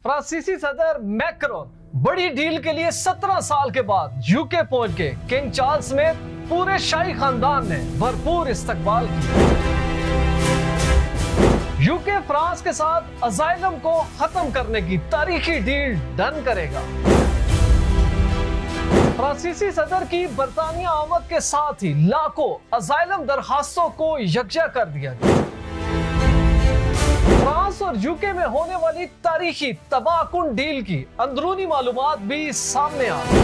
फ्रांसीसी सदर मैक्रोन बड़ी डील के लिए 17 साल के बाद यूके पहुंच गए। किंग चार्ल्स में पूरे शाही खानदान ने भरपूर इस्तकबाल किया। यूके फ्रांस के साथ अजाइलम को खत्म करने की तारीखी डील डन करेगा। फ्रांसीसी सदर की बरतानिया आमद के साथ ही लाखों अजाइलम दरखास्तों को यकजा कर दिया गया। फ्रांस और यूके में होने वाली तारीखी तबाहकुन डील की अंदरूनी मालूमात भी सामने आ गई।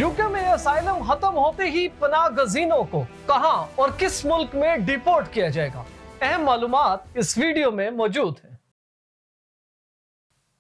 यूके में असाइलम खत्म होते ही पनाह गजीनों को कहां और किस मुल्क में डिपोर्ट किया जाएगा, अहम मालूमात इस वीडियो में मौजूद है।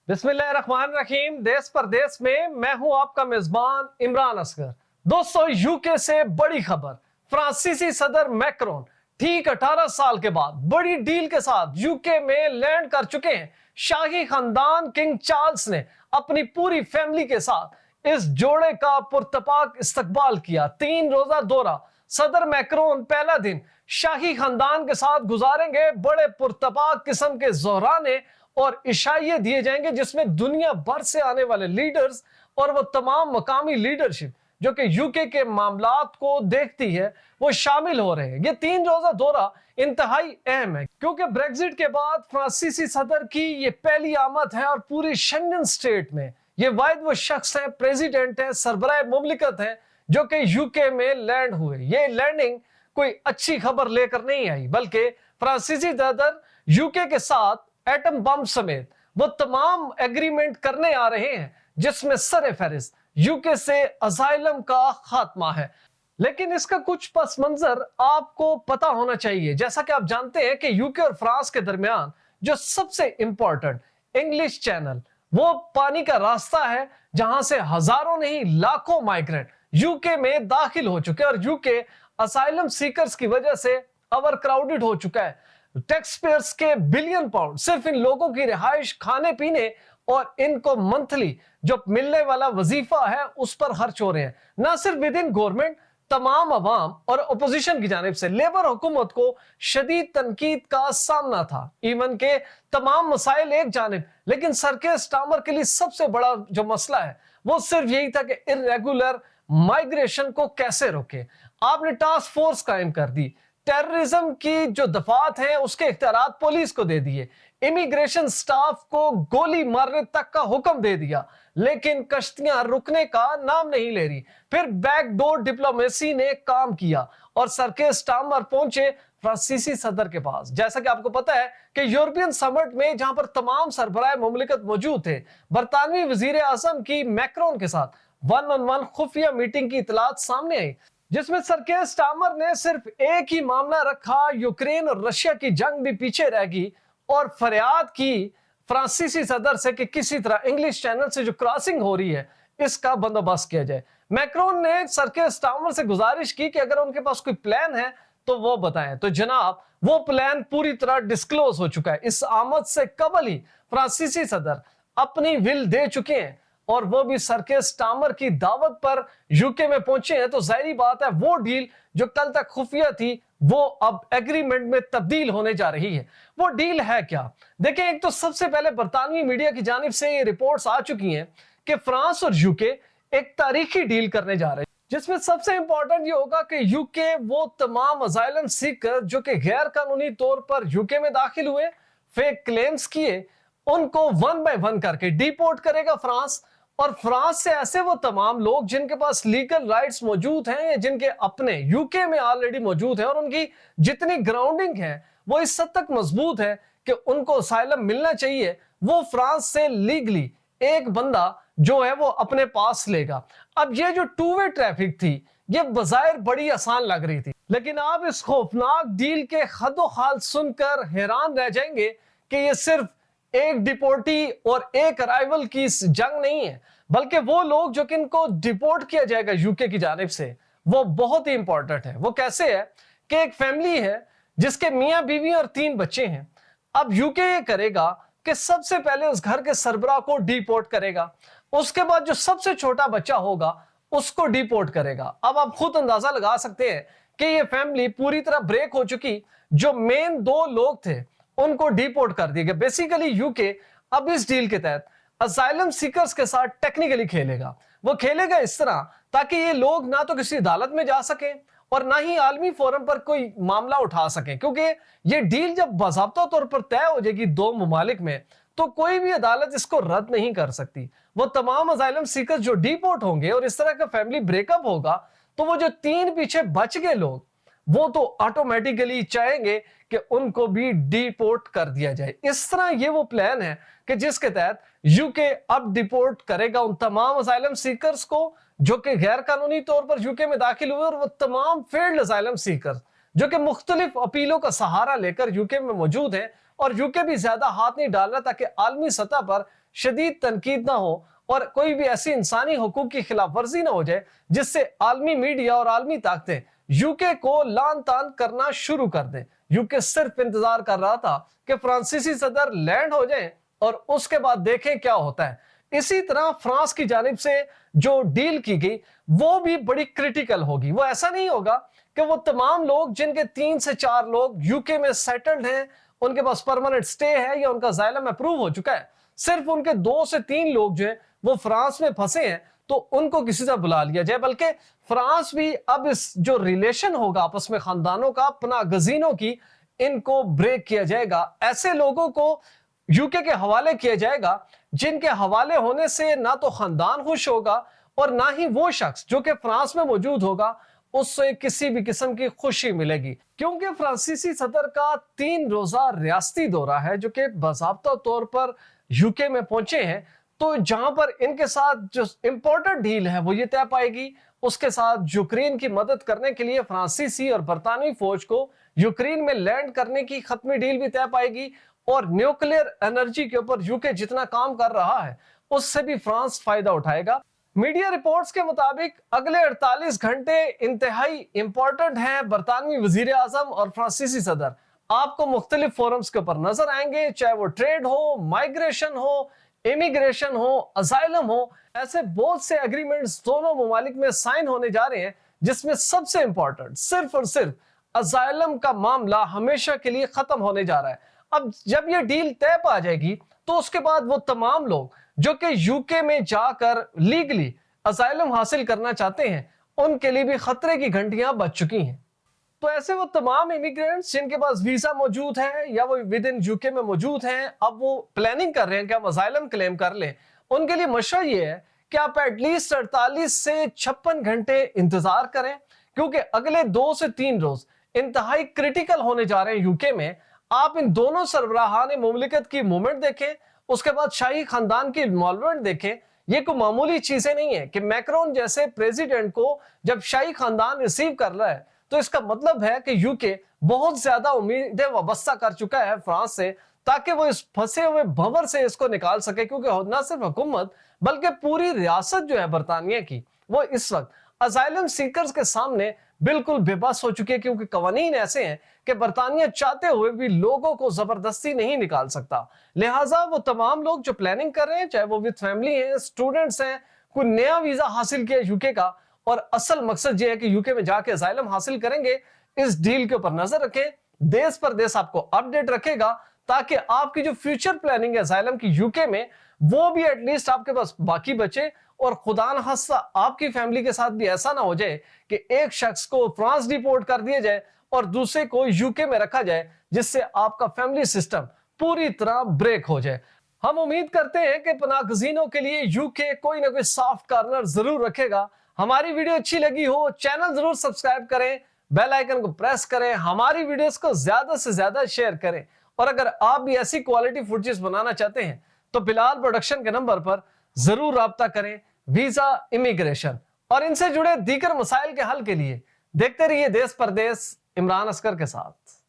बिस्मिल्लाहिर्रहमानिर्रहीम। देश परदेश में मैं हूं आपका मेजबान इमरान असगर। दोस्तों, यूके से बड़ी खबर, फ्रांसीसी सदर मैक्रोन ठीक 18 साल के बाद बड़ी डील के साथ यूके में लैंड कर चुके हैं। शाही खानदान किंग चार्ल्स ने अपनी पूरी फैमिली के साथ इस जोड़े का पुरतपाक इस्तकबाल किया। 3 रोजा दौरा सदर मैक्रोन पहला दिन शाही खानदान के साथ गुजारेंगे। बड़े पुरतपाक किस्म के ज़ोहराने और इशाइये दिए जाएंगे जिसमें दुनिया भर से आने वाले लीडर्स और वो तमाम मकामी लीडरशिप जो कि यूके के मामलात को देखती है वो शामिल हो रहे हैं। ये 3 रोजा दौरा इंतहाई अहम है क्योंकि ब्रेक्जिट के बाद फ्रांसीसी सदर की ये पहली आमद है और पूरी शेंगन स्टेट में ये वाहिद वो शख्स है, प्रेसिडेंट है, सरबराह मुमलिकत है जो कि यूके में लैंड हुए। ये लैंडिंग कोई अच्छी खबर लेकर नहीं आई, बल्कि फ्रांसीसी सदर यूके के साथ एटम बम समेत वो तमाम एग्रीमेंट करने आ रहे हैं जिसमें सर फहरिस्त यूके से अजाइलम का खात्मा है। लेकिन इसका कुछ पस मंजर आपको पता होना चाहिए। जैसा कि आप जानते हैं कि यूके और फ्रांस के दरमियान जो सबसे इंपॉर्टेंट इंग्लिश चैनल वो पानी का रास्ता है जहां से हजारों नहीं लाखों माइग्रेंट यूके में दाखिल हो चुके हैं और यूके असाइलम सीकर्स की वजह से ओवर क्राउडेड हो चुका है। टैक्स पेयर्स के बिलियन पाउंड सिर्फ इन लोगों की रिहाइश, खाने पीने और इनको मंथली जो मिलने वाला वजीफा है उस पर खर्च हो रहे हैं। ना सिर्फ विद इन गवर्नमेंट, तमाम अवाम और अपोजिशन की जानिब से लेबर हुकूमत को शदीद तनकीद का सामना था। इवन के तमाम मसाइल एक जानिब, लेकिन सर केयर स्टार्मर के लिए सबसे बड़ा जो मसला है वो सिर्फ यही था कि इर्रेगुलर माइग्रेशन को कैसे रोके। आपने टास्क फोर्स कायम कर दी, टेररिज्म की जो दफात हैं उसके इख्तियारात पुलिस को दे दिए, इमिग्रेशन स्टाफ को गोली मारने तक का हुक्म दे दिया, लेकिन कश्तियां रुकने का नाम नहीं ले रही। फिर बैकडोर डिप्लोमेसी ने काम किया और सर केयर स्टार्मर पहुंचे फ्रांसीसी सदर के पास। जैसा कि आपको पता है कि यूरोपियन समिट में जहां पर तमाम सरबराह मुमलिकत मौजूद थे, बरतानवी वजीर आजम की मैक्रोन के साथ 1-on-1 खुफिया मीटिंग की इतलात सामने आई जिसमें सर केयर स्टार्मर ने सिर्फ एक ही मामला रखा, यूक्रेन और रशिया की जंग भी पीछे रह गई, और फरियाद की फ्रांसीसी सदर से कि किसी तरह इंग्लिश चैनल से जो क्रॉसिंग हो रही है इसका बंदोबस्त किया जाए। मैक्रोन ने सर केयर स्टार्मर से गुजारिश की कि अगर उनके पास कोई प्लान है तो वो बताएं। तो जनाब, वो प्लान पूरी तरह डिस्क्लोज हो चुका है। इस आमद से कबल ही फ्रांसीसी सदर अपनी विल दे चुके हैं और वो भी सर केयर स्टार्मर की दावत पर यूके में पहुंचे हैं। तो जाहिर बात है वो डील जो कल तक खुफिया थी वो अब एग्रीमेंट में तब्दील होने जा रही है। वो डील है क्या? देखिए, एक तो सबसे पहले बरतानवी मीडिया की जानिब से ये रिपोर्ट्स आ चुकी हैं कि फ्रांस और यूके एक तारीखी डील करने जा रहे हैं जिसमें सबसे इंपॉर्टेंट ये होगा कि यूके वो तमाम अजाइलम सीकर जो कि गैर कानूनी तौर पर यूके में दाखिल हुए, फेक क्लेम्स किए, उनको 1 बाय 1 करके डिपोर्ट करेगा फ्रांस। और फ्रांस से ऐसे वो तमाम लोग जिनके पास लीगल राइट्स मौजूद हैं या जिनके अपने यूके में ऑलरेडी मौजूद हैं और उनकी जितनी ग्राउंडिंग है वो इस हद तक मजबूत है कि उनको असाइलम मिलना चाहिए, वो फ्रांस से लीगली एक बंदा जो है वो अपने पास लेगा। अब ये जो 2 वे ट्रैफिक थी ये बजायर बड़ी आसान लग रही थी, लेकिन आप इस खौफनाक डील के खदो खाल सुनकर हैरान रह जाएंगे कि ये सिर्फ एक डिपोर्टी और एक अराइवल की जंग नहीं है, बल्कि वो लोग जो कि इनको डिपोर्ट किया जाएगा यूके की जानिब से वो बहुत ही इंपॉर्टेंट है। वो कैसे है कि एक फैमिली है जिसके मियां बीवी और 3 बच्चे हैं। अब यूके ये करेगा कि सबसे पहले उस घर के सरबराह को डिपोर्ट करेगा, उसके बाद जो सबसे छोटा बच्चा होगा उसको डिपोर्ट करेगा। अब आप खुद अंदाजा लगा सकते हैं कि ये फैमिली पूरी तरह ब्रेक हो चुकी। जो मेन 2 लोग थे ان کو ڈیپورٹ کر دیا گیا. بیسیکلی یوکے اب اس ڈیل کے تحت اسائلم سیکرز کے ساتھ ٹیکنیکلی کھیلے گا. وہ کھیلے گا اس طرح تاکہ یہ لوگ نہ تو کسی عدالت میں جا سکیں اور نہ ہی عالمی فورم پر کوئی معاملہ اٹھا سکیں, کیونکہ یہ ڈیل جب باضابطہ طور پر طے ہو جائے گی دو ممالک میں تو کوئی بھی عدالت اس کو رد نہیں کر سکتی. وہ تمام اسائلم سیکرز جو ڈیپورٹ ہوں گے اور اس طرح کا فیملی بریک اپ ہوگا تو وہ جو 3 پیچھے بچ گئے لوگ وہ تو آٹومیٹیکلی چاہیں گے کہ ان کو بھی ڈیپورٹ کر دیا جائے. اس طرح یہ وہ پلان ہے کہ جس کے تحت یوکے اب ڈیپورٹ کرے گا ان تمام اسائلم سیکرز کو جو کہ غیر قانونی طور پر یوکے میں داخل ہوئے, اور وہ تمام فیلڈ اسائلم سیکرز جو کہ مختلف اپیلوں کا سہارا لے کر یوکے میں موجود ہیں, اور یوکے بھی زیادہ ہاتھ نہیں ڈال رہا تاکہ عالمی سطح پر شدید تنقید نہ ہو اور کوئی بھی ایسی انسانی حقوق کی خلاف ورزی نہ ہو جائے جس سے عالمی میڈیا اور عالمی طاقتیں یوکے کو لان تان کرنا شروع کر دیں. یوکے صرف انتظار کر رہا تھا کہ فرانسیسی صدر لینڈ ہو جائیں اور اس کے بعد دیکھیں کیا ہوتا ہے. اسی طرح فرانس کی جانب سے جو ڈیل کی گئی وہ بھی بڑی کریٹیکل ہوگی. وہ ایسا نہیں ہوگا کہ وہ تمام لوگ جن کے 3 سے 4 لوگ یوکے میں سیٹلڈ ہیں, ان کے پاس پرماننٹ سٹے ہے یا ان کا اسائلم اپروو ہو چکا ہے, صرف ان کے 2 سے 3 لوگ جو ہیں وہ فرانس میں پھنسے ہیں تو ان کو کسی سے بلا لیا جائے. بلکہ فرانس بھی اب اس جو ریلیشن ہوگا آپس میں خاندانوں کا, پناہ گزینوں کی, ان کو بریک کیا جائے گا. ایسے لوگوں کو یوکے کے حوالے کیا جائے گا جن کے حوالے ہونے سے نہ تو خاندان خوش ہوگا اور نہ ہی وہ شخص جو کہ فرانس میں موجود ہوگا اس سے کسی بھی قسم کی خوشی ملے گی. کیونکہ فرانسیسی صدر کا 3 روزہ ریاستی دورہ ہے جو کہ باضابطہ طور پر یوکے میں پہنچے ہیں, تو جہاں پر ان کے ساتھ جو امپورٹنٹ ڈیل ہے وہ یہ طے پائے گی. اس کے ساتھ یوکرین کی مدد کرنے کے لیے فرانسیسی اور برطانوی فوج کو یوکرین میں لینڈ کرنے کی ختمی ڈیل بھی طے پائے گی, اور نیوکلیر انرجی کے اوپر یوکے جتنا کام کر رہا ہے اس سے بھی فرانس فائدہ اٹھائے گا. میڈیا رپورٹس کے مطابق اگلے 48 گھنٹے انتہائی امپورٹنٹ ہیں. برطانوی وزیر اعظم اور فرانسیسی صدر آپ کو مختلف فورمز کے اوپر نظر آئیں گے, چاہے وہ ٹریڈ ہو, مائیگریشن ہو, امیگریشن ہو, اسائلم ہو. ایسے بہت سے ایگریمنٹس دونوں ممالک میں سائن ہونے جا رہے ہیں جس میں سب سے امپورٹنٹ صرف اور صرف اسائلم کا معاملہ ہمیشہ کے لیے ختم ہونے جا رہا ہے. اب جب یہ ڈیل طے پا جائے گی تو اس کے بعد وہ تمام لوگ جو کہ یوکے میں جا کر لیگلی اسائلم حاصل کرنا چاہتے ہیں ان کے لیے بھی خطرے کی گھنٹیاں بج چکی ہیں. تو ایسے وہ تمام امیگرینٹس جن کے پاس ویزا موجود ہے یا وہ ود ان یوکے میں موجود ہیں, اب وہ پلاننگ کر رہے ہیں کہ ہم اسائلم کلیم کر لیں, ان کے لیے مشورہ یہ ہے کہ آپ ایٹ لیسٹ 48 سے 56 گھنٹے انتظار کریں, کیونکہ اگلے 2 سے 3 روز انتہائی کریٹیکل ہونے جا رہے ہیں یوکے میں. آپ ان دونوں سربراہان مملکت کی موومنٹ دیکھیں, اس کے بعد شاہی خاندان کی انوالومنٹ دیکھیں. یہ کوئی معمولی چیزیں نہیں ہیں کہ میکرون جیسے پریزیڈنٹ کو جب شاہی خاندان ریسیو کر رہا ہے تو اس کا مطلب ہے کہ یوکے بہت زیادہ امیدیں وابستہ کر چکا ہے فرانس سے, تاکہ وہ اس پھنسے ہوئے بھنور سے اس کو نکال سکے. کیونکہ نہ صرف حکومت بلکہ پوری ریاست جو ہے برطانیہ کی وہ اس وقت اسائلم سیکرز کے سامنے بالکل بے بس ہو چکے, کیونکہ قوانین ایسے ہیں کہ برطانیہ چاہتے ہوئے بھی لوگوں کو زبردستی نہیں نکال سکتا. لہٰذا وہ تمام لوگ جو پلاننگ کر رہے ہیں, چاہے وہ وتھ فیملی ہیں, اسٹوڈنٹس ہیں, کوئی نیا ویزا حاصل کیا یوکے کا, اور اصل مقصد یہ ہے کہ یوکے میں جا کے اسائلم حاصل کریں گے, اس ڈیل کے اوپر نظر رکھیں. دیس پر دیس آپ کو اپڈیٹ رکھے گا تاکہ آپ کی جو فیوچر پلاننگ ہے اسائلم کی یوکے میں وہ بھی ایٹ لیسٹ آپ کے پاس باقی بچے, اور خدا نخواستہ آپ کی فیملی کے ساتھ بھی ایسا نہ ہو جائے کہ ایک شخص کو فرانس ڈیپورٹ کر دیا جائے اور دوسرے کو یوکے میں رکھا جائے, جس سے آپ کا فیملی سسٹم پوری طرح بریک ہو جائے. ہم امید کرتے ہیں کہ پناہ گزینوں کے لیے یوکے کوئی نہ کوئی سافٹ کارنر ضرور رکھے گا. ہماری ویڈیو اچھی لگی ہو چینل ضرور سبسکرائب کریں, بیل آئیکن کو پریس کریں, ہماری ویڈیوز کو زیادہ سے زیادہ شیئر کریں. اور اگر آپ بھی ایسی کوالٹی فوٹیج بنانا چاہتے ہیں تو بلال پروڈکشن کے نمبر پر ضرور رابطہ کریں. ویزا, امیگریشن اور ان سے جڑے دیگر مسائل کے حل کے لیے دیکھتے رہیے دیس پردیس عمران اصغر کے ساتھ.